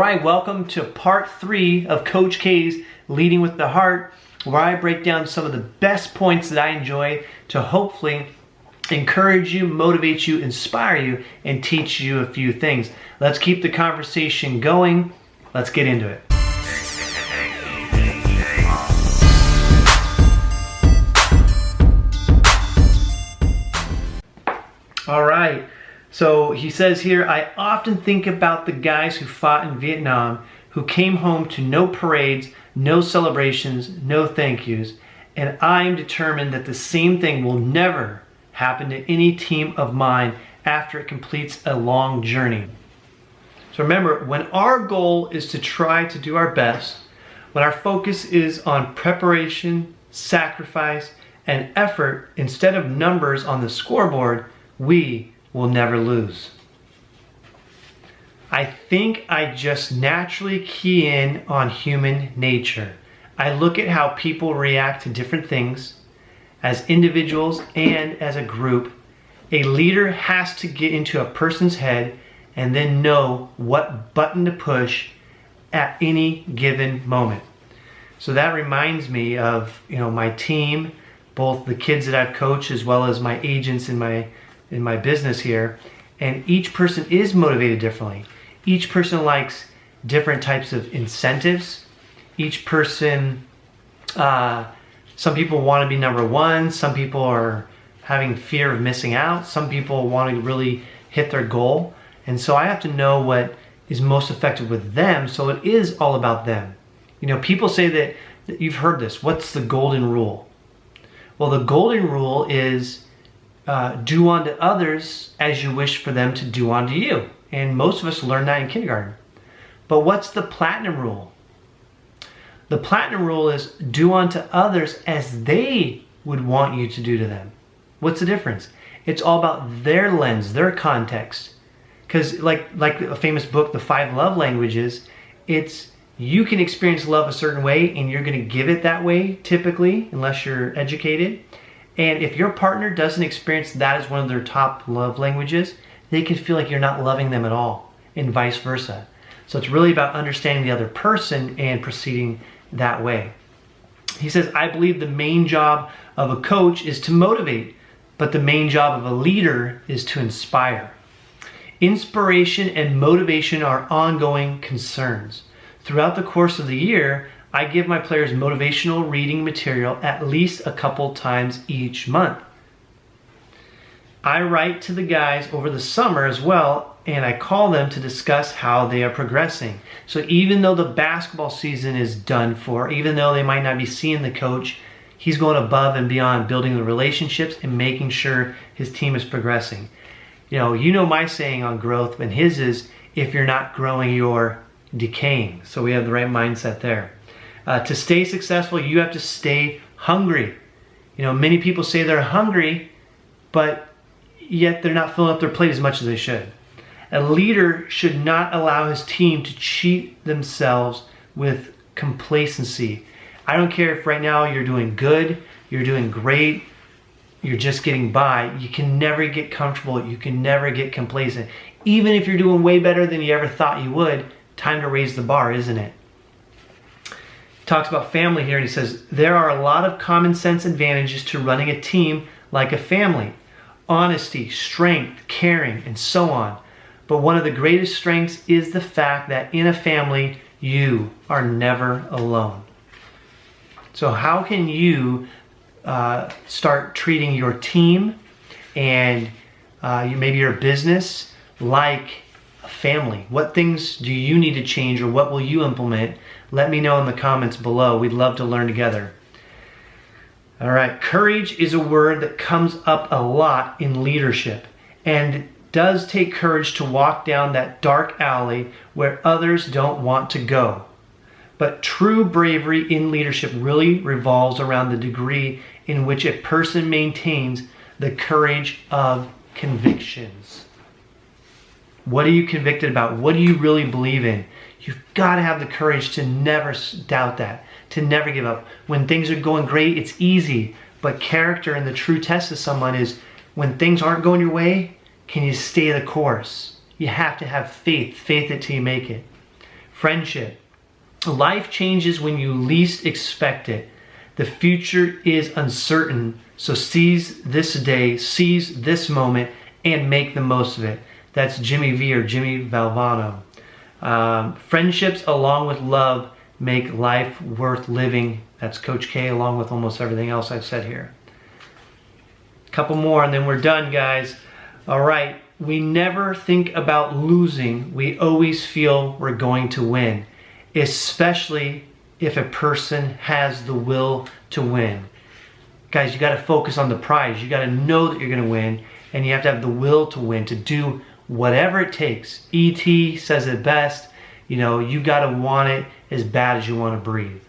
Alright, welcome to part 3 of Coach K's Leading with the Heart, where I break down some of the best points that I enjoy to hopefully encourage you, motivate you, inspire you, and teach you a few things. Let's keep the conversation going. Let's get into it. Alright. So he says here, I often think about the guys who fought in Vietnam, who came home to no parades, no celebrations, no thank yous, and I am determined that the same thing will never happen to any team of mine after it completes a long journey. So remember, when our goal is to try to do our best, when our focus is on preparation, sacrifice, and effort instead of numbers on the scoreboard, we will never lose. I think I just naturally key in on human nature. I look at how people react to different things as individuals and as a group. A leader has to get into a person's head and then know what button to push at any given moment. So that reminds me of, my team, both the kids that I've coached as well as my agents in my business here, and each person is motivated differently. Each person likes different types of incentives. Each person, some people want to be number one, some people are having fear of missing out, some people want to really hit their goal, and so I have to know what is most effective with them, so it is all about them. People say that you've heard this, what's the golden rule? Well, the golden rule is do unto others as you wish for them to do unto you. And most of us learn that in kindergarten. But what's the platinum rule? The platinum rule is do unto others as they would want you to do to them. What's the difference? It's all about their lens, their context. Because like a famous book, The 5 Love Languages, it's you can experience love a certain way and you're going to give it that way typically, unless you're educated. And if your partner doesn't experience that as one of their top love languages, they can feel like you're not loving them at all, and vice versa. So it's really about understanding the other person and proceeding that way. He says, I believe the main job of a coach is to motivate, but the main job of a leader is to inspire. Inspiration and motivation are ongoing concerns. Throughout the course of the year, I give my players motivational reading material at least a couple times each month. I write to the guys over the summer as well, and I call them to discuss how they are progressing. So even though the basketball season is done for, even though they might not be seeing the coach, he's going above and beyond building the relationships and making sure his team is progressing. You know my saying on growth, and his is, if you're not growing, you're decaying. So we have the right mindset there. To stay successful, you have to stay hungry. Many people say they're hungry, but yet they're not filling up their plate as much as they should. A leader should not allow his team to cheat themselves with complacency. I don't care if right now you're doing good, you're doing great, you're just getting by. You can never get comfortable. You can never get complacent. Even if you're doing way better than you ever thought you would, time to raise the bar, isn't it? Talks about family here, and he says, there are a lot of common sense advantages to running a team like a family. Honesty, strength, caring, and so on. But one of the greatest strengths is the fact that in a family, you are never alone. So how can you start treating your team and maybe your business like a family? What things do you need to change, or what will you implement? Let me know in the comments below. We'd love to learn together. All right, courage is a word that comes up a lot in leadership, and it does take courage to walk down that dark alley where others don't want to go. But true bravery in leadership really revolves around the degree in which a person maintains the courage of convictions. What are you convicted about? What do you really believe in? You've got to have the courage to never doubt that, to never give up. When things are going great, it's easy. But character and the true test of someone is when things aren't going your way, can you stay the course? You have to have faith it till you make it. Friendship. Life changes when you least expect it. The future is uncertain, so seize this day, seize this moment, and make the most of it. That's Jimmy V or Jimmy Valvano. Friendships along with love make life worth living. That's Coach K, along with almost everything else I've said here. A couple more and then we're done, guys. All right, we never think about losing. We always feel we're going to win, especially if a person has the will to win. Guys, you got to focus on the prize. You got to know that you're going to win, and you have to have the will to win, to do whatever it takes. E.T. says it best, you got to want it as bad as you want to breathe.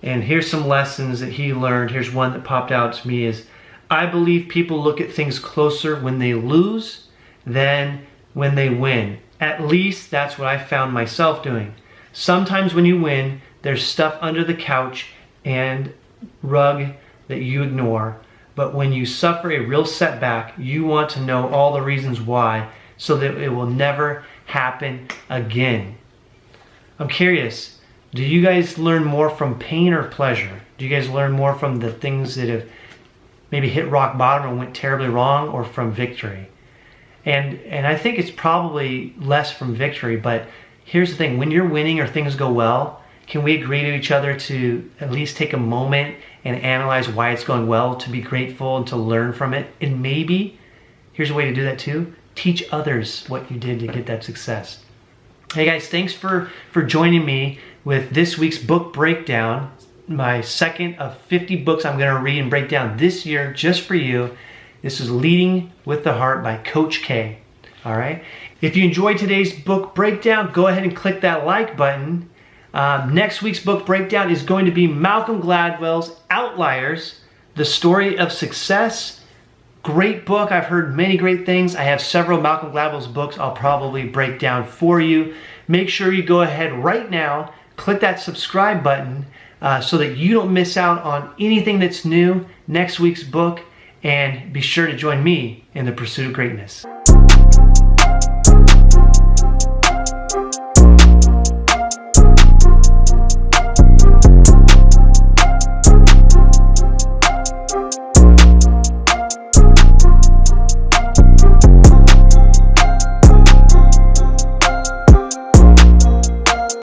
And here's some lessons that he learned. Here's one that popped out to me is, I believe people look at things closer when they lose than when they win. At least that's what I found myself doing. Sometimes when you win, there's stuff under the couch and rug that you ignore. But when you suffer a real setback, you want to know all the reasons why so that it will never happen again. I'm curious, do you guys learn more from pain or pleasure? Do you guys learn more from the things that have maybe hit rock bottom and went terribly wrong, or from victory? And I think it's probably less from victory, but here's the thing, when you're winning or things go well, can we agree to each other to at least take a moment and analyze why it's going well, to be grateful and to learn from it? And maybe, here's a way to do that too, teach others what you did to get that success. Hey guys, thanks for joining me with this week's book breakdown, my second of 50 books I'm gonna read and break down this year just for you. This is Leading with the Heart by Coach K, all right? If you enjoyed today's book breakdown, go ahead and click that like button. Next week's book breakdown is going to be Malcolm Gladwell's Outliers, The Story of Success. Great book. I've heard many great things. I have several Malcolm Gladwell's books I'll probably break down for you. Make sure you go ahead right now, click that subscribe button so that you don't miss out on anything that's new, next week's book, and be sure to join me in the pursuit of greatness.